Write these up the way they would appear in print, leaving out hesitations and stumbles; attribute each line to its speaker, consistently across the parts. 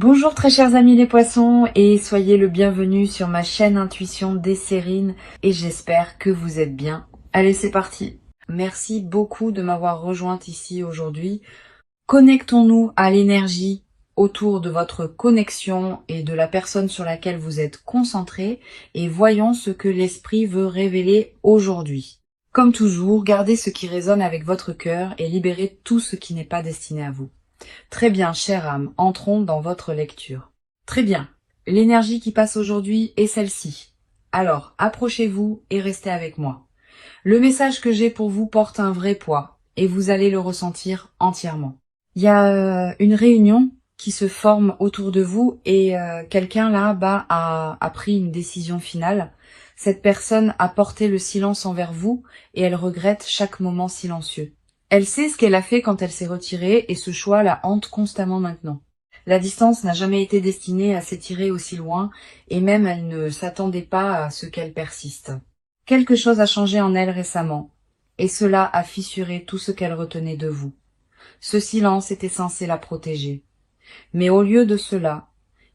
Speaker 1: Bonjour très chers amis les poissons et soyez le bienvenu sur ma chaîne Intuition Desserine et j'espère que vous êtes bien. Allez, c'est parti. Merci beaucoup de m'avoir rejointe ici aujourd'hui. Connectons-nous à l'énergie autour de votre connexion et de la personne sur laquelle vous êtes concentré et voyons ce que l'esprit veut révéler aujourd'hui. Comme toujours, gardez ce qui résonne avec votre cœur et libérez tout ce qui n'est pas destiné à vous. Très bien, chère âme, entrons dans votre lecture. Très bien, l'énergie qui passe aujourd'hui est celle-ci. Alors, approchez-vous et restez avec moi. Le message que j'ai pour vous porte un vrai poids et vous allez le ressentir entièrement. Il y a une réunion qui se forme autour de vous et quelqu'un là-bas a pris une décision finale. Cette personne a porté le silence envers vous et elle regrette chaque moment silencieux. Elle sait ce qu'elle a fait quand elle s'est retirée et ce choix la hante constamment maintenant. La distance n'a jamais été destinée à s'étirer aussi loin et même elle ne s'attendait pas à ce qu'elle persiste. Quelque chose a changé en elle récemment et cela a fissuré tout ce qu'elle retenait de vous. Ce silence était censé la protéger. Mais au lieu de cela,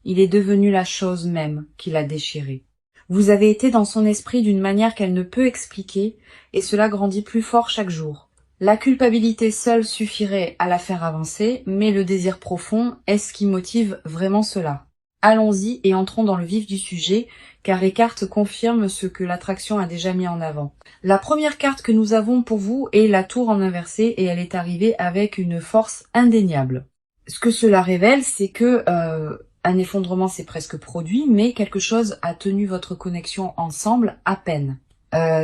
Speaker 1: il est devenu la chose même qui l'a déchirée. Vous avez été dans son esprit d'une manière qu'elle ne peut expliquer et cela grandit plus fort chaque jour. La culpabilité seule suffirait à la faire avancer, mais le désir profond est ce qui motive vraiment cela. Allons-y et entrons dans le vif du sujet, car les cartes confirment ce que l'attraction a déjà mis en avant. La première carte que nous avons pour vous est la tour en inversé et elle est arrivée avec une force indéniable. Ce que cela révèle, c'est que un effondrement s'est presque produit, mais quelque chose a tenu votre connexion ensemble à peine.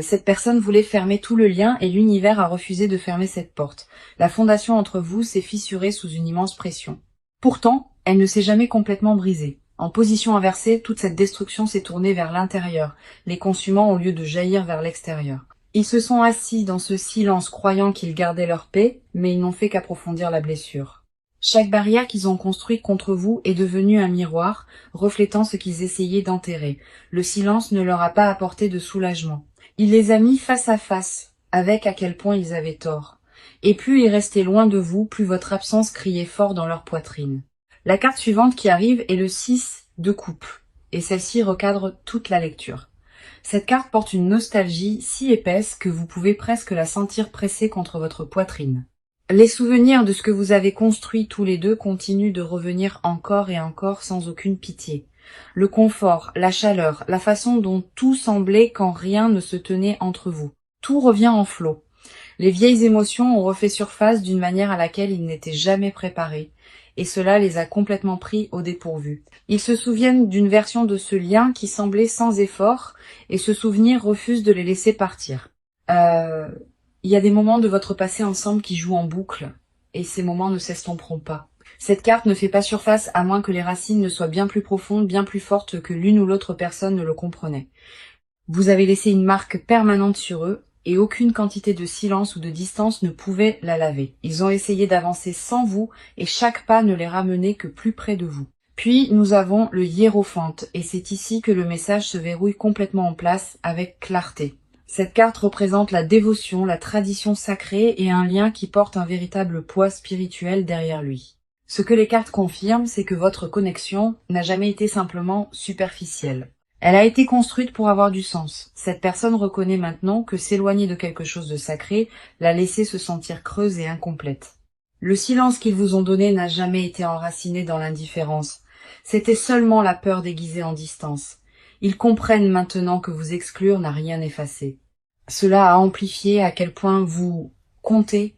Speaker 1: Cette personne voulait fermer tout le lien et l'univers a refusé de fermer cette porte. La fondation entre vous s'est fissurée sous une immense pression. Pourtant, elle ne s'est jamais complètement brisée. En position inversée, toute cette destruction s'est tournée vers l'intérieur, les consumant au lieu de jaillir vers l'extérieur. Ils se sont assis dans ce silence croyant qu'ils gardaient leur paix, mais ils n'ont fait qu'approfondir la blessure. Chaque barrière qu'ils ont construite contre vous est devenue un miroir, reflétant ce qu'ils essayaient d'enterrer. Le silence ne leur a pas apporté de soulagement. Il les a mis face à face, avec à quel point ils avaient tort. Et plus ils restaient loin de vous, plus votre absence criait fort dans leur poitrine. La carte suivante qui arrive est le 6 de coupe, et celle-ci recadre toute la lecture. Cette carte porte une nostalgie si épaisse que vous pouvez presque la sentir pressée contre votre poitrine. Les souvenirs de ce que vous avez construit tous les deux continuent de revenir encore et encore sans aucune pitié. Le confort, la chaleur, la façon dont tout semblait quand rien ne se tenait entre vous. Tout revient en flot. Les vieilles émotions ont refait surface d'une manière à laquelle ils n'étaient jamais préparés, et cela les a complètement pris au dépourvu. Ils se souviennent d'une version de ce lien qui semblait sans effort, et ce souvenir refuse de les laisser partir. Il y a des moments de votre passé ensemble qui jouent en boucle, et ces moments ne s'estomperont pas. Cette carte ne fait pas surface à moins que les racines ne soient bien plus profondes, bien plus fortes que l'une ou l'autre personne ne le comprenait. Vous avez laissé une marque permanente sur eux, et aucune quantité de silence ou de distance ne pouvait la laver. Ils ont essayé d'avancer sans vous, et chaque pas ne les ramenait que plus près de vous. Puis nous avons le hiérophante, et c'est ici que le message se verrouille complètement en place avec clarté. Cette carte représente la dévotion, la tradition sacrée et un lien qui porte un véritable poids spirituel derrière lui. Ce que les cartes confirment, c'est que votre connexion n'a jamais été simplement superficielle. Elle a été construite pour avoir du sens. Cette personne reconnaît maintenant que s'éloigner de quelque chose de sacré l'a laissé se sentir creuse et incomplète. Le silence qu'ils vous ont donné n'a jamais été enraciné dans l'indifférence. C'était seulement la peur déguisée en distance. Ils comprennent maintenant que vous exclure n'a rien effacé. Cela a amplifié à quel point vous comptez.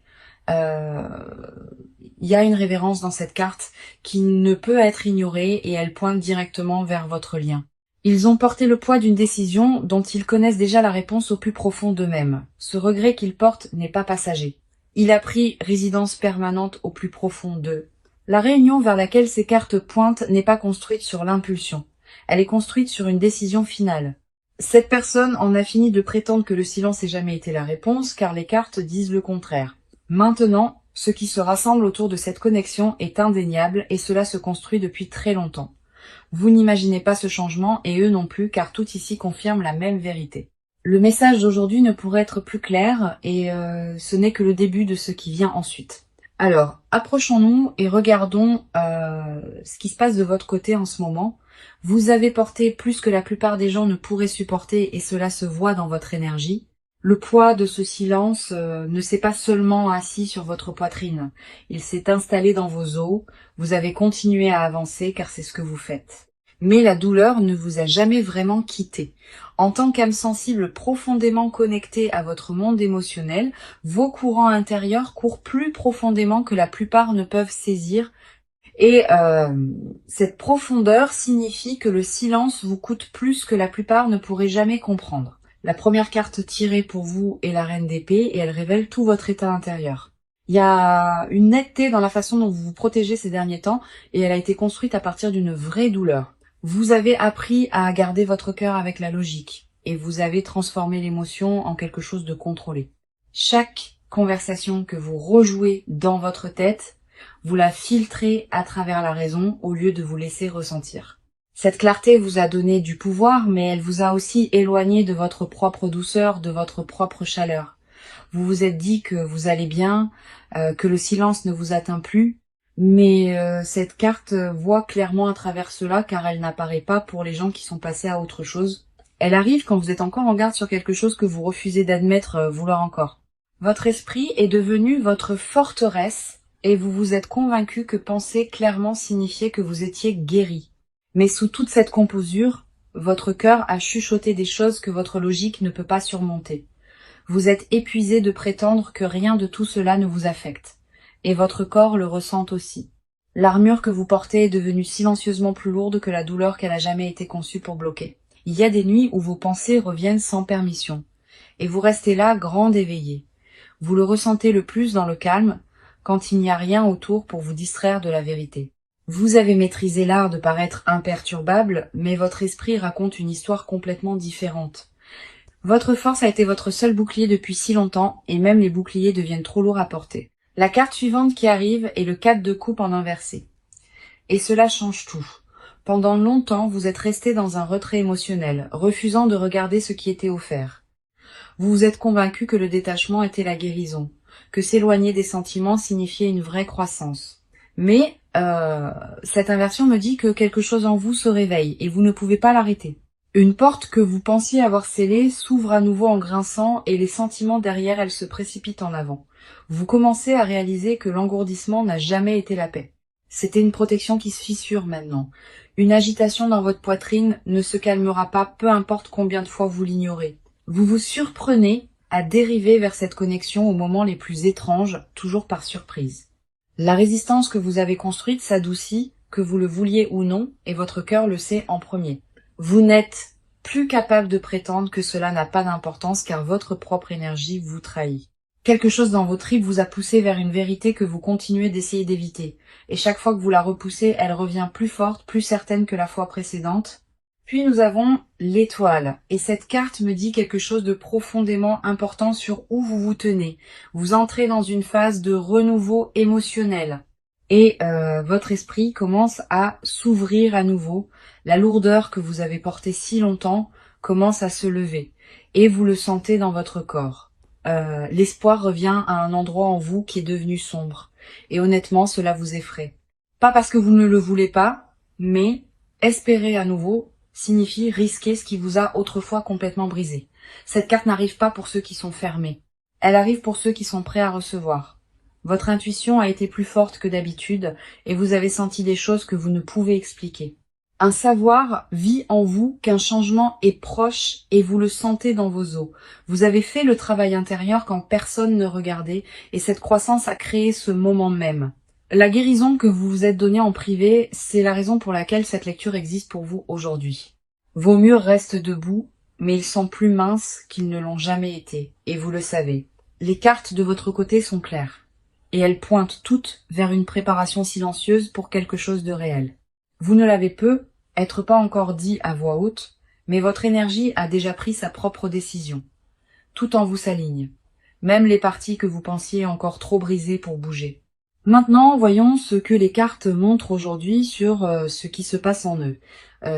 Speaker 1: Il y a une révérence dans cette carte qui ne peut être ignorée et elle pointe directement vers votre lien. Ils ont porté le poids d'une décision dont ils connaissent déjà la réponse au plus profond d'eux-mêmes. Ce regret qu'ils portent n'est pas passager. Il a pris résidence permanente au plus profond d'eux. La réunion vers laquelle ces cartes pointent n'est pas construite sur l'impulsion. Elle est construite sur une décision finale. Cette personne en a fini de prétendre que le silence ait jamais été la réponse, car les cartes disent le contraire. Maintenant, ce qui se rassemble autour de cette connexion est indéniable et cela se construit depuis très longtemps. Vous n'imaginez pas ce changement et eux non plus, car tout ici confirme la même vérité. Le message d'aujourd'hui ne pourrait être plus clair et ce n'est que le début de ce qui vient ensuite. Alors, approchons-nous et regardons ce qui se passe de votre côté en ce moment. Vous avez porté plus que la plupart des gens ne pourraient supporter et cela se voit dans votre énergie. Le poids de ce silence ne s'est pas seulement assis sur votre poitrine, il s'est installé dans vos os, vous avez continué à avancer car c'est ce que vous faites. Mais la douleur ne vous a jamais vraiment quitté. En tant qu'âme sensible profondément connectée à votre monde émotionnel, vos courants intérieurs courent plus profondément que la plupart ne peuvent saisir et cette profondeur signifie que le silence vous coûte plus que la plupart ne pourraient jamais comprendre. La première carte tirée pour vous est la Reine d'épée et elle révèle tout votre état intérieur. Il y a une netteté dans la façon dont vous vous protégez ces derniers temps et elle a été construite à partir d'une vraie douleur. Vous avez appris à garder votre cœur avec la logique et vous avez transformé l'émotion en quelque chose de contrôlé. Chaque conversation que vous rejouez dans votre tête, vous la filtrez à travers la raison au lieu de vous laisser ressentir. Cette clarté vous a donné du pouvoir, mais elle vous a aussi éloigné de votre propre douceur, de votre propre chaleur. Vous vous êtes dit que vous allez bien, que le silence ne vous atteint plus, mais cette carte voit clairement à travers cela car elle n'apparaît pas pour les gens qui sont passés à autre chose. Elle arrive quand vous êtes encore en garde sur quelque chose que vous refusez d'admettre vouloir encore. Votre esprit est devenu votre forteresse et vous vous êtes convaincu que penser clairement signifiait que vous étiez guéri. Mais sous toute cette composure, votre cœur a chuchoté des choses que votre logique ne peut pas surmonter. Vous êtes épuisé de prétendre que rien de tout cela ne vous affecte. Et votre corps le ressent aussi. L'armure que vous portez est devenue silencieusement plus lourde que la douleur qu'elle a jamais été conçue pour bloquer. Il y a des nuits où vos pensées reviennent sans permission. Et vous restez là, grande éveillée. Vous le ressentez le plus dans le calme, quand il n'y a rien autour pour vous distraire de la vérité. Vous avez maîtrisé l'art de paraître imperturbable, mais votre esprit raconte une histoire complètement différente. Votre force a été votre seul bouclier depuis si longtemps, et même les boucliers deviennent trop lourds à porter. La carte suivante qui arrive est le 4 de coupe en inversé. Et cela change tout. Pendant longtemps, vous êtes resté dans un retrait émotionnel, refusant de regarder ce qui était offert. Vous vous êtes convaincu que le détachement était la guérison, que s'éloigner des sentiments signifiait une vraie croissance. Mais cette inversion me dit que quelque chose en vous se réveille et vous ne pouvez pas l'arrêter. Une porte que vous pensiez avoir scellée s'ouvre à nouveau en grinçant et les sentiments derrière elle se précipitent en avant. Vous commencez à réaliser que l'engourdissement n'a jamais été la paix. C'était une protection qui se fissure maintenant. Une agitation dans votre poitrine ne se calmera pas, peu importe combien de fois vous l'ignorez. Vous vous surprenez à dériver vers cette connexion aux moments les plus étranges, toujours par surprise. La résistance que vous avez construite s'adoucit, que vous le vouliez ou non, et votre cœur le sait en premier. Vous n'êtes plus capable de prétendre que cela n'a pas d'importance car votre propre énergie vous trahit. Quelque chose dans vos tripes vous a poussé vers une vérité que vous continuez d'essayer d'éviter, et chaque fois que vous la repoussez, elle revient plus forte, plus certaine que la fois précédente. Puis nous avons l'étoile, et cette carte me dit quelque chose de profondément important sur où vous vous tenez. Vous entrez dans une phase de renouveau émotionnel, et votre esprit commence à s'ouvrir à nouveau. La lourdeur que vous avez portée si longtemps commence à se lever, et vous le sentez dans votre corps. L'espoir revient à un endroit en vous qui est devenu sombre, et honnêtement cela vous effraie. Pas parce que vous ne le voulez pas, mais espérer à nouveau signifie risquer ce qui vous a autrefois complètement brisé. Cette carte n'arrive pas pour ceux qui sont fermés. Elle arrive pour ceux qui sont prêts à recevoir. Votre intuition a été plus forte que d'habitude et vous avez senti des choses que vous ne pouvez expliquer. Un savoir vit en vous qu'un changement est proche et vous le sentez dans vos os. Vous avez fait le travail intérieur quand personne ne regardait et cette croissance a créé ce moment même. La guérison que vous vous êtes donnée en privé, c'est la raison pour laquelle cette lecture existe pour vous aujourd'hui. Vos murs restent debout, mais ils sont plus minces qu'ils ne l'ont jamais été, et vous le savez. Les cartes de votre côté sont claires, et elles pointent toutes vers une préparation silencieuse pour quelque chose de réel. Vous ne l'avez peut-être pas encore dit à voix haute, mais votre énergie a déjà pris sa propre décision. Tout en vous s'aligne, même les parties que vous pensiez encore trop brisées pour bouger. Maintenant, voyons ce que les cartes montrent aujourd'hui sur ce qui se passe en eux.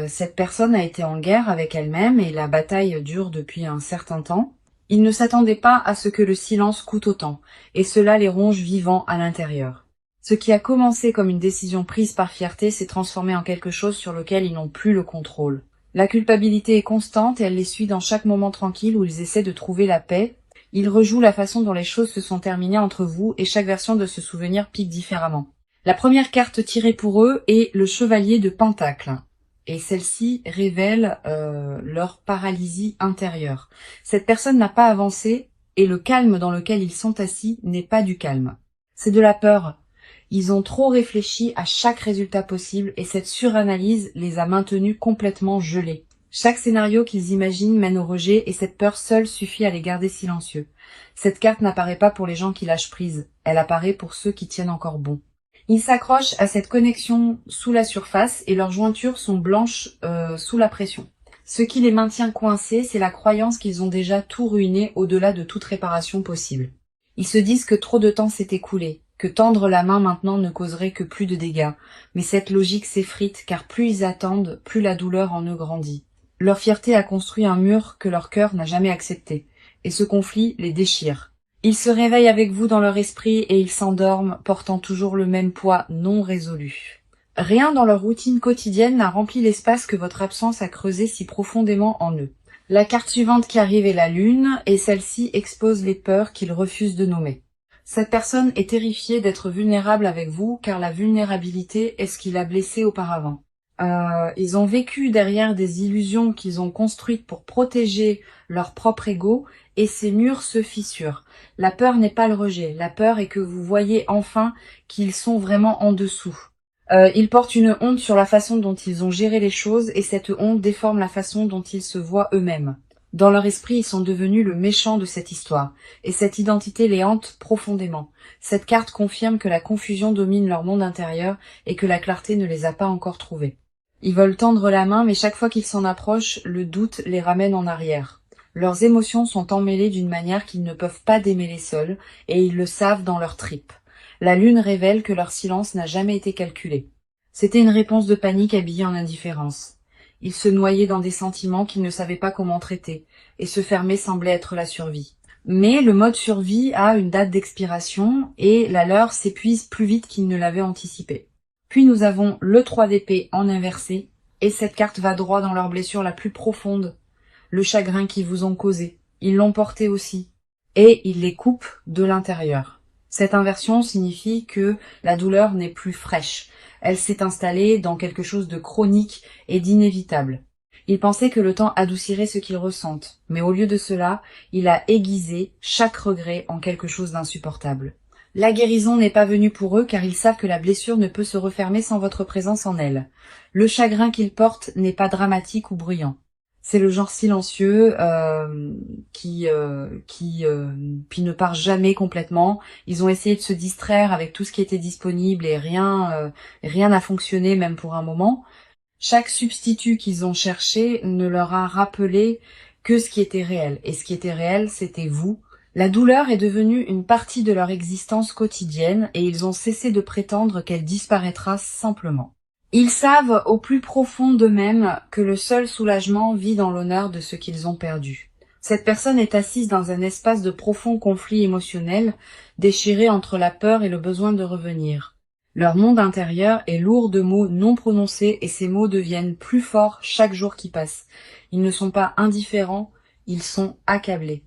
Speaker 1: Cette personne a été en guerre avec elle-même et la bataille dure depuis un certain temps. Ils ne s'attendaient pas à ce que le silence coûte autant, et cela les ronge vivants à l'intérieur. Ce qui a commencé comme une décision prise par fierté s'est transformé en quelque chose sur lequel ils n'ont plus le contrôle. La culpabilité est constante et elle les suit dans chaque moment tranquille où ils essaient de trouver la paix. Ils rejouent la façon dont les choses se sont terminées entre vous et chaque version de ce souvenir pique différemment. La première carte tirée pour eux est le chevalier de Pentacle. Et celle-ci révèle leur paralysie intérieure. Cette personne n'a pas avancé et le calme dans lequel ils sont assis n'est pas du calme. C'est de la peur. Ils ont trop réfléchi à chaque résultat possible et cette suranalyse les a maintenus complètement gelés. Chaque scénario qu'ils imaginent mène au rejet et cette peur seule suffit à les garder silencieux. Cette carte n'apparaît pas pour les gens qui lâchent prise, elle apparaît pour ceux qui tiennent encore bon. Ils s'accrochent à cette connexion sous la surface et leurs jointures sont blanches sous la pression. Ce qui les maintient coincés, c'est la croyance qu'ils ont déjà tout ruiné au-delà de toute réparation possible. Ils se disent que trop de temps s'est écoulé, que tendre la main maintenant ne causerait que plus de dégâts, mais cette logique s'effrite car plus ils attendent, plus la douleur en eux grandit. Leur fierté a construit un mur que leur cœur n'a jamais accepté, et ce conflit les déchire. Ils se réveillent avec vous dans leur esprit et ils s'endorment, portant toujours le même poids non résolu. Rien dans leur routine quotidienne n'a rempli l'espace que votre absence a creusé si profondément en eux. La carte suivante qui arrive est la lune, et celle-ci expose les peurs qu'ils refusent de nommer. Cette personne est terrifiée d'être vulnérable avec vous, car la vulnérabilité est ce qui l'a blessé auparavant. Ils ont vécu derrière des illusions qu'ils ont construites pour protéger leur propre ego, et ces murs se fissurent. La peur n'est pas le rejet, la peur est que vous voyez enfin qu'ils sont vraiment en dessous. Ils portent une honte sur la façon dont ils ont géré les choses, et cette honte déforme la façon dont ils se voient eux-mêmes. Dans leur esprit, ils sont devenus le méchant de cette histoire, et cette identité les hante profondément. Cette carte confirme que la confusion domine leur monde intérieur, et que la clarté ne les a pas encore trouvés. Ils veulent tendre la main, mais chaque fois qu'ils s'en approchent, le doute les ramène en arrière. Leurs émotions sont emmêlées d'une manière qu'ils ne peuvent pas démêler seuls, et ils le savent dans leurs tripes. La lune révèle que leur silence n'a jamais été calculé. C'était une réponse de panique habillée en indifférence. Ils se noyaient dans des sentiments qu'ils ne savaient pas comment traiter, et se fermer semblait être la survie. Mais le mode survie a une date d'expiration, et la leur s'épuise plus vite qu'ils ne l'avaient anticipé. Puis nous avons le 3 d'épée en inversé, et cette carte va droit dans leur blessure la plus profonde, le chagrin qu'ils vous ont causé. Ils l'ont porté aussi, et ils les coupent de l'intérieur. Cette inversion signifie que la douleur n'est plus fraîche, elle s'est installée dans quelque chose de chronique et d'inévitable. Ils pensaient que le temps adoucirait ce qu'ils ressentent, mais au lieu de cela, il a aiguisé chaque regret en quelque chose d'insupportable. La guérison n'est pas venue pour eux car ils savent que la blessure ne peut se refermer sans votre présence en elle. Le chagrin qu'ils portent n'est pas dramatique ou bruyant. C'est le genre silencieux qui puis ne part jamais complètement. Ils ont essayé de se distraire avec tout ce qui était disponible et rien n'a fonctionné même pour un moment. Chaque substitut qu'ils ont cherché ne leur a rappelé que ce qui était réel. Et ce qui était réel, c'était vous. La douleur est devenue une partie de leur existence quotidienne et ils ont cessé de prétendre qu'elle disparaîtra simplement. Ils savent au plus profond d'eux-mêmes que le seul soulagement vit dans l'honneur de ce qu'ils ont perdu. Cette personne est assise dans un espace de profond conflit émotionnel, déchiré entre la peur et le besoin de revenir. Leur monde intérieur est lourd de mots non prononcés et ces mots deviennent plus forts chaque jour qui passe. Ils ne sont pas indifférents, ils sont accablés.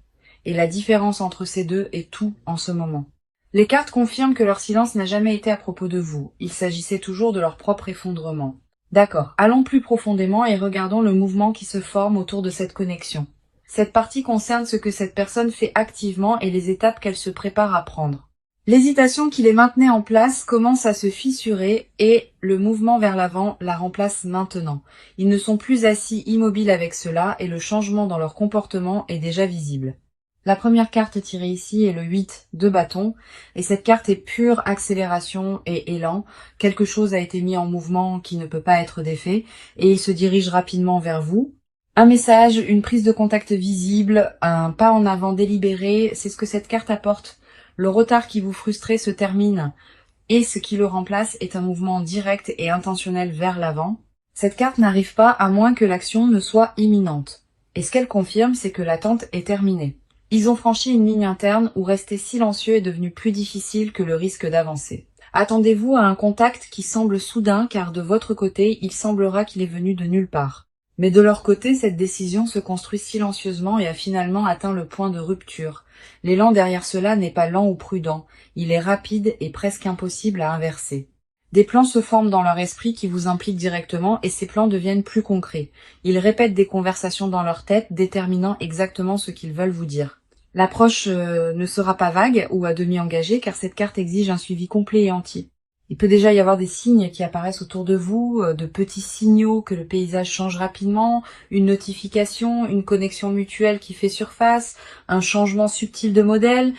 Speaker 1: Et la différence entre ces deux est tout en ce moment. Les cartes confirment que leur silence n'a jamais été à propos de vous. Il s'agissait toujours de leur propre effondrement. D'accord, allons plus profondément et regardons le mouvement qui se forme autour de cette connexion. Cette partie concerne ce que cette personne fait activement et les étapes qu'elle se prépare à prendre. L'hésitation qui les maintenait en place commence à se fissurer et le mouvement vers l'avant la remplace maintenant. Ils ne sont plus assis immobiles avec cela et le changement dans leur comportement est déjà visible. La première carte tirée ici est le 8 de bâton, et cette carte est pure accélération et élan. Quelque chose a été mis en mouvement qui ne peut pas être défait, et il se dirige rapidement vers vous. Un message, une prise de contact visible, un pas en avant délibéré, c'est ce que cette carte apporte. Le retard qui vous frustrait se termine, et ce qui le remplace est un mouvement direct et intentionnel vers l'avant. Cette carte n'arrive pas à moins que l'action ne soit imminente. Et ce qu'elle confirme, c'est que l'attente est terminée. Ils ont franchi une ligne interne où rester silencieux est devenu plus difficile que le risque d'avancer. Attendez-vous à un contact qui semble soudain car de votre côté, il semblera qu'il est venu de nulle part. Mais de leur côté, cette décision se construit silencieusement et a finalement atteint le point de rupture. L'élan derrière cela n'est pas lent ou prudent, il est rapide et presque impossible à inverser. Des plans se forment dans leur esprit qui vous impliquent directement et ces plans deviennent plus concrets. Ils répètent des conversations dans leur tête, déterminant exactement ce qu'ils veulent vous dire. L'approche ne sera pas vague ou à demi engagée car cette carte exige un suivi complet et entier. Il peut déjà y avoir des signes qui apparaissent autour de vous, de petits signaux que le paysage change rapidement, une notification, une connexion mutuelle qui fait surface, un changement subtil de modèle.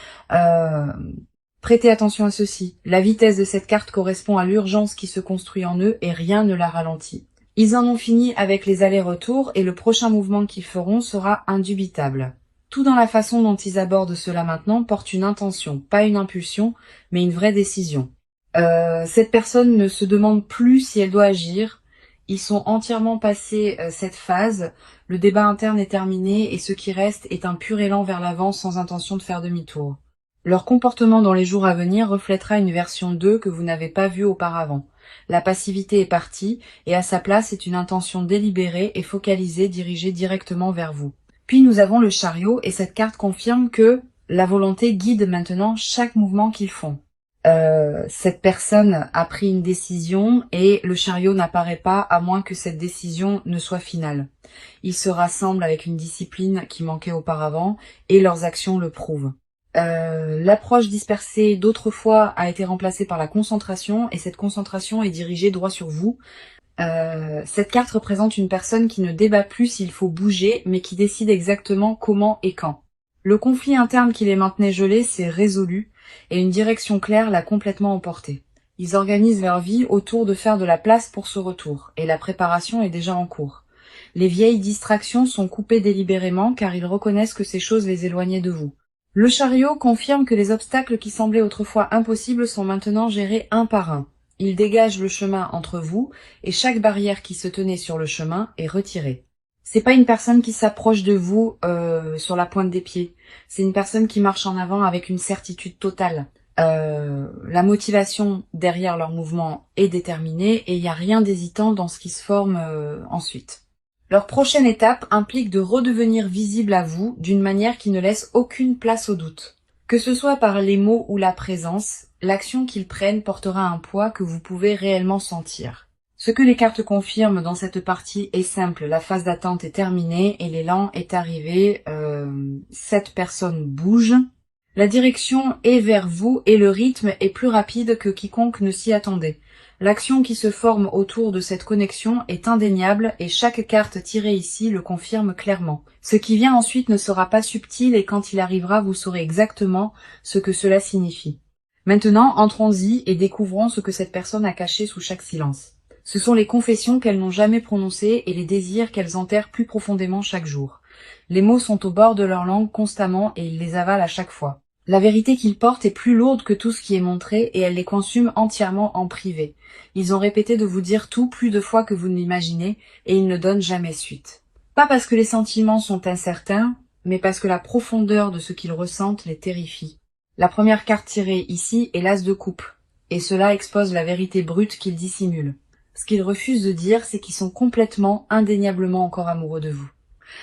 Speaker 1: Prêtez attention à ceci. La vitesse de cette carte correspond à l'urgence qui se construit en eux et rien ne la ralentit. Ils en ont fini avec les allers-retours et le prochain mouvement qu'ils feront sera indubitable. Tout dans la façon dont ils abordent cela maintenant porte une intention, pas une impulsion, mais une vraie décision. Cette personne ne se demande plus si elle doit agir. Ils sont entièrement passés cette phase. Le débat interne est terminé et ce qui reste est un pur élan vers l'avant sans intention de faire demi-tour. Leur comportement dans les jours à venir reflètera une version d'eux que vous n'avez pas vue auparavant. La passivité est partie et à sa place est une intention délibérée et focalisée dirigée directement vers vous. Puis nous avons le chariot et cette carte confirme que la volonté guide maintenant chaque mouvement qu'ils font. Cette personne a pris une décision et le chariot n'apparaît pas à moins que cette décision ne soit finale. Ils se rassemblent avec une discipline qui manquait auparavant et leurs actions le prouvent. L'approche dispersée d'autrefois a été remplacée par la concentration et cette concentration est dirigée droit sur vous. Cette carte représente une personne qui ne débat plus s'il faut bouger mais qui décide exactement comment et quand. Le conflit interne qui les maintenait gelés s'est résolu et une direction claire l'a complètement emporté. Ils organisent leur vie autour de faire de la place pour ce retour et la préparation est déjà en cours. Les vieilles distractions sont coupées délibérément car ils reconnaissent que ces choses les éloignaient de vous. Le chariot confirme que les obstacles qui semblaient autrefois impossibles sont maintenant gérés un par un. Il dégage le chemin entre vous et chaque barrière qui se tenait sur le chemin est retirée. C'est pas une personne qui s'approche de vous sur la pointe des pieds. C'est une personne qui marche en avant avec une certitude totale. La motivation derrière leur mouvement est déterminée et il n'y a rien d'hésitant dans ce qui se forme ensuite. Leur prochaine étape implique de redevenir visible à vous d'une manière qui ne laisse aucune place au doute. Que ce soit par les mots ou la présence, l'action qu'ils prennent portera un poids que vous pouvez réellement sentir. Ce que les cartes confirment dans cette partie est simple, la phase d'attente est terminée et l'élan est arrivé, cette personne bouge. La direction est vers vous et le rythme est plus rapide que quiconque ne s'y attendait. L'action qui se forme autour de cette connexion est indéniable et chaque carte tirée ici le confirme clairement. Ce qui vient ensuite ne sera pas subtil et quand il arrivera, vous saurez exactement ce que cela signifie. Maintenant, entrons-y et découvrons ce que cette personne a caché sous chaque silence. Ce sont les confessions qu'elles n'ont jamais prononcées et les désirs qu'elles enterrent plus profondément chaque jour. Les mots sont au bord de leur langue constamment et ils les avalent à chaque fois. La vérité qu'ils portent est plus lourde que tout ce qui est montré et elle les consume entièrement en privé. Ils ont répété de vous dire tout plus de fois que vous ne l'imaginez et ils ne donnent jamais suite. Pas parce que les sentiments sont incertains, mais parce que la profondeur de ce qu'ils ressentent les terrifie. La première carte tirée ici est l'as de coupe, et cela expose la vérité brute qu'ils dissimulent. Ce qu'ils refusent de dire, c'est qu'ils sont complètement, indéniablement encore amoureux de vous.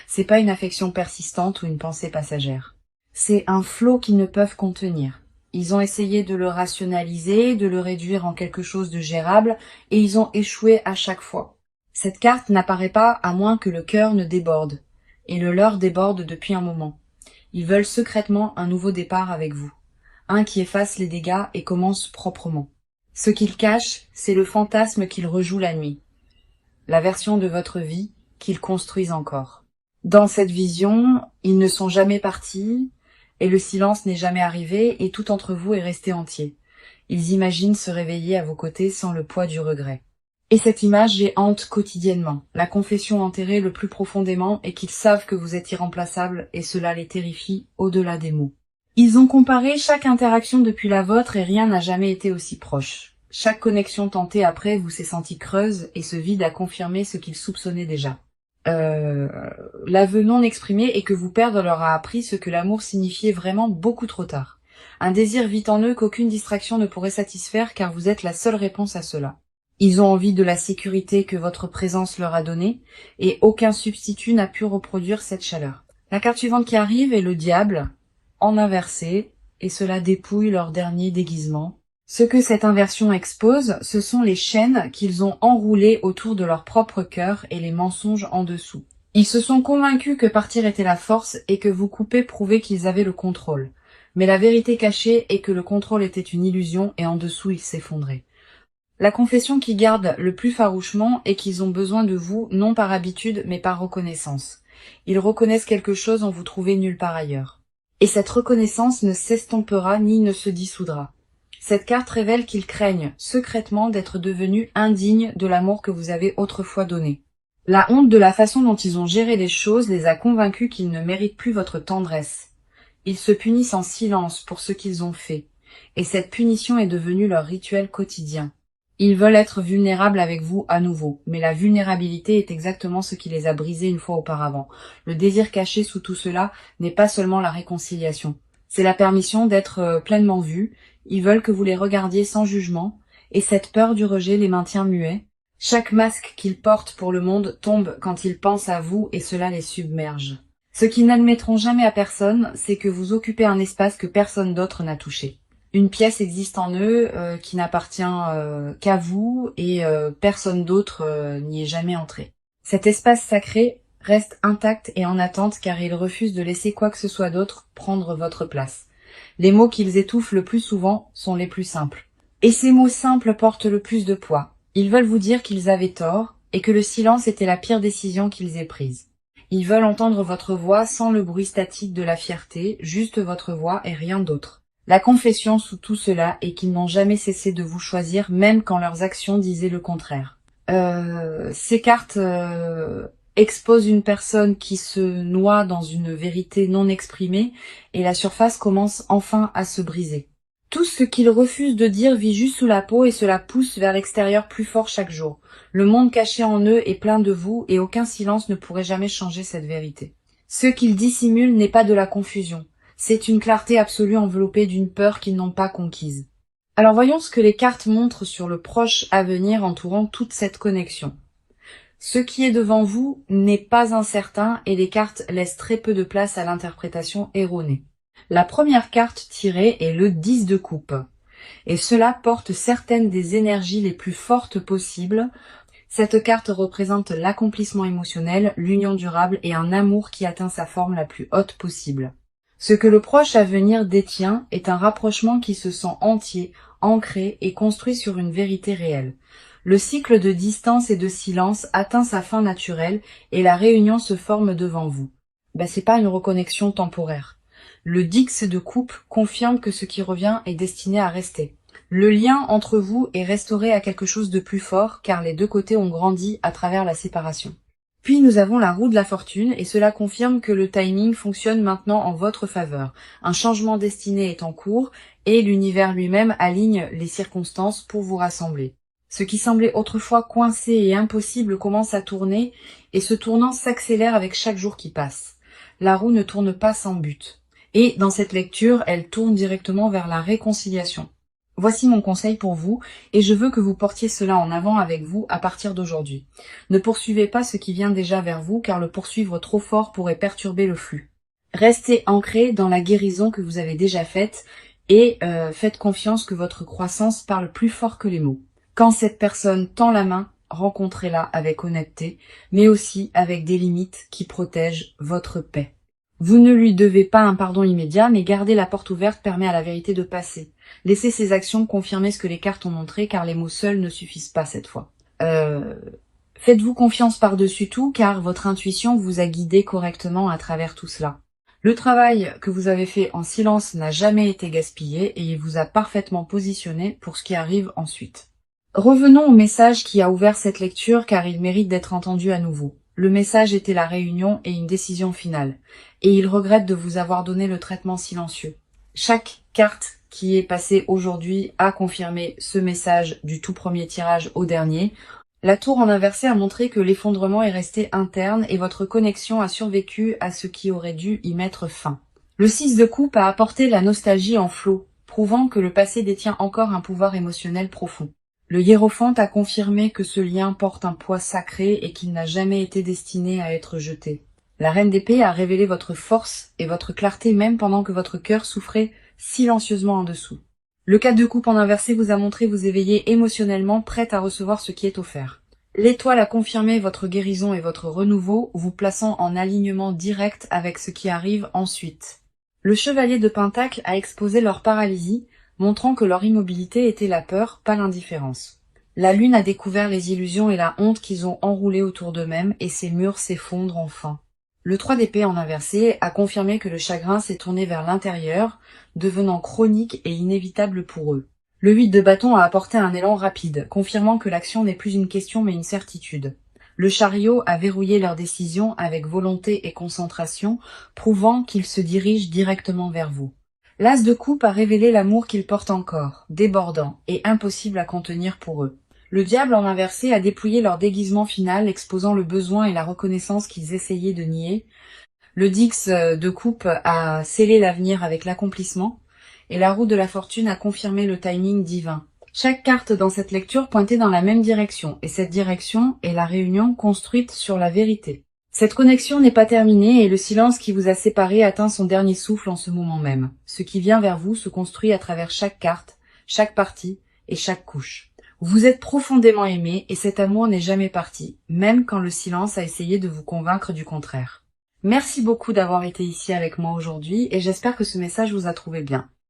Speaker 1: C'est pas une affection persistante ou une pensée passagère. C'est un flot qu'ils ne peuvent contenir. Ils ont essayé de le rationaliser, de le réduire en quelque chose de gérable, et ils ont échoué à chaque fois. Cette carte n'apparaît pas à moins que le cœur ne déborde, et le leur déborde depuis un moment. Ils veulent secrètement un nouveau départ avec vous, un qui efface les dégâts et commence proprement. Ce qu'ils cachent, c'est le fantasme qu'ils rejouent la nuit, la version de votre vie qu'ils construisent encore. Dans cette vision, ils ne sont jamais partis, et le silence n'est jamais arrivé, et tout entre vous est resté entier. Ils imaginent se réveiller à vos côtés sans le poids du regret. Et cette image les hante quotidiennement, la confession enterrée le plus profondément est qu'ils savent que vous êtes irremplaçable, et cela les terrifie au-delà des mots. Ils ont comparé chaque interaction depuis la vôtre et rien n'a jamais été aussi proche. Chaque connexion tentée après vous s'est sentie creuse, et ce vide a confirmé ce qu'ils soupçonnaient déjà. l'aveu non exprimé et que vous perdre leur a appris ce que l'amour signifiait vraiment beaucoup trop tard. Un désir vit en eux qu'aucune distraction ne pourrait satisfaire car vous êtes la seule réponse à cela. Ils ont envie de la sécurité que votre présence leur a donnée et aucun substitut n'a pu reproduire cette chaleur. La carte suivante qui arrive est le diable, en inversé, et cela dépouille leur dernier déguisement. Ce que cette inversion expose, ce sont les chaînes qu'ils ont enroulées autour de leur propre cœur et les mensonges en dessous. Ils se sont convaincus que partir était la force et que vous couper prouvait qu'ils avaient le contrôle. Mais la vérité cachée est que le contrôle était une illusion et en dessous ils s'effondraient. La confession qui garde le plus farouchement est qu'ils ont besoin de vous, non par habitude, mais par reconnaissance. Ils reconnaissent quelque chose en vous trouvez nulle part ailleurs. Et cette reconnaissance ne s'estompera ni ne se dissoudra. Cette carte révèle qu'ils craignent, secrètement, d'être devenus indignes de l'amour que vous avez autrefois donné. La honte de la façon dont ils ont géré les choses les a convaincus qu'ils ne méritent plus votre tendresse. Ils se punissent en silence pour ce qu'ils ont fait, et cette punition est devenue leur rituel quotidien. Ils veulent être vulnérables avec vous à nouveau, mais la vulnérabilité est exactement ce qui les a brisés une fois auparavant. Le désir caché sous tout cela n'est pas seulement la réconciliation, c'est la permission d'être pleinement vus. Ils veulent que vous les regardiez sans jugement, et cette peur du rejet les maintient muets. Chaque masque qu'ils portent pour le monde tombe quand ils pensent à vous et cela les submerge. Ce qu'ils n'admettront jamais à personne, c'est que vous occupez un espace que personne d'autre n'a touché. Une pièce existe en eux qui n'appartient qu'à vous et personne d'autre n'y est jamais entré. Cet espace sacré reste intact et en attente car ils refusent de laisser quoi que ce soit d'autre prendre votre place. Les mots qu'ils étouffent le plus souvent sont les plus simples. Et ces mots simples portent le plus de poids. Ils veulent vous dire qu'ils avaient tort et que le silence était la pire décision qu'ils aient prise. Ils veulent entendre votre voix sans le bruit statique de la fierté, juste votre voix et rien d'autre. La confession sous tout cela est qu'ils n'ont jamais cessé de vous choisir, même quand leurs actions disaient le contraire. Ces cartes exposent une personne qui se noie dans une vérité non exprimée et la surface commence enfin à se briser. Tout ce qu'ils refusent de dire vit juste sous la peau et cela pousse vers l'extérieur plus fort chaque jour. Le monde caché en eux est plein de vous et aucun silence ne pourrait jamais changer cette vérité. Ce qu'ils dissimulent n'est pas de la confusion. C'est une clarté absolue enveloppée d'une peur qu'ils n'ont pas conquise. Alors voyons ce que les cartes montrent sur le proche avenir entourant toute cette connexion. Ce qui est devant vous n'est pas incertain et les cartes laissent très peu de place à l'interprétation erronée. La première carte tirée est le 10 de coupe. Et cela porte certaines des énergies les plus fortes possibles. Cette carte représente l'accomplissement émotionnel, l'union durable et un amour qui atteint sa forme la plus haute possible. Ce que le proche à venir détient est un rapprochement qui se sent entier, ancré et construit sur une vérité réelle. Le cycle de distance et de silence atteint sa fin naturelle et la réunion se forme devant vous. C'est pas une reconnexion temporaire. Le Dix de coupe confirme que ce qui revient est destiné à rester. Le lien entre vous est restauré à quelque chose de plus fort car les deux côtés ont grandi à travers la séparation. Puis nous avons la roue de la fortune et cela confirme que le timing fonctionne maintenant en votre faveur. Un changement destiné est en cours et l'univers lui-même aligne les circonstances pour vous rassembler. Ce qui semblait autrefois coincé et impossible commence à tourner et ce tournant s'accélère avec chaque jour qui passe. La roue ne tourne pas sans but. Et dans cette lecture, elle tourne directement vers la réconciliation. Voici mon conseil pour vous, et je veux que vous portiez cela en avant avec vous à partir d'aujourd'hui. Ne poursuivez pas ce qui vient déjà vers vous, car le poursuivre trop fort pourrait perturber le flux. Restez ancré dans la guérison que vous avez déjà faite, et faites confiance que votre croissance parle plus fort que les mots. Quand cette personne tend la main, rencontrez-la avec honnêteté, mais aussi avec des limites qui protègent votre paix. Vous ne lui devez pas un pardon immédiat, mais garder la porte ouverte permet à la vérité de passer. Laissez ces actions confirmer ce que les cartes ont montré, car les mots seuls ne suffisent pas cette fois. Faites-vous confiance par-dessus tout, car votre intuition vous a guidé correctement à travers tout cela. Le travail que vous avez fait en silence n'a jamais été gaspillé et il vous a parfaitement positionné pour ce qui arrive ensuite. Revenons au message qui a ouvert cette lecture, car il mérite d'être entendu à nouveau. Le message était la réunion et une décision finale, et il regrette de vous avoir donné le traitement silencieux. Chaque carte qui est passée aujourd'hui a confirmé ce message du tout premier tirage au dernier. La tour en inversé a montré que l'effondrement est resté interne et votre connexion a survécu à ce qui aurait dû y mettre fin. Le 6 de coupe a apporté la nostalgie en flot, prouvant que le passé détient encore un pouvoir émotionnel profond. Le hiérophante a confirmé que ce lien porte un poids sacré et qu'il n'a jamais été destiné à être jeté. La reine d'épée a révélé votre force et votre clarté même pendant que votre cœur souffrait silencieusement en dessous. Le 4 de coupe en inversé vous a montré vous éveiller émotionnellement, prête à recevoir ce qui est offert. L'étoile a confirmé votre guérison et votre renouveau, vous plaçant en alignement direct avec ce qui arrive ensuite. Le chevalier de Pentacle a exposé leur paralysie, montrant que leur immobilité était la peur, pas l'indifférence. La lune a découvert les illusions et la honte qu'ils ont enroulées autour d'eux-mêmes et ces murs s'effondrent enfin. Le 3 d'épée en inversé a confirmé que le chagrin s'est tourné vers l'intérieur, devenant chronique et inévitable pour eux. Le 8 de bâton a apporté un élan rapide, confirmant que l'action n'est plus une question mais une certitude. Le chariot a verrouillé leur décision avec volonté et concentration, prouvant qu'ils se dirigent directement vers vous. L'as de coupe a révélé l'amour qu'ils portent encore, débordant et impossible à contenir pour eux. Le diable en inversé a déployé leur déguisement final, exposant le besoin et la reconnaissance qu'ils essayaient de nier. Le 10 de coupe a scellé l'avenir avec l'accomplissement, et la roue de la fortune a confirmé le timing divin. Chaque carte dans cette lecture pointait dans la même direction, et cette direction est la réunion construite sur la vérité. Cette connexion n'est pas terminée et le silence qui vous a séparés atteint son dernier souffle en ce moment même. Ce qui vient vers vous se construit à travers chaque carte, chaque partie et chaque couche. Vous êtes profondément aimé et cet amour n'est jamais parti, même quand le silence a essayé de vous convaincre du contraire. Merci beaucoup d'avoir été ici avec moi aujourd'hui et j'espère que ce message vous a trouvé bien.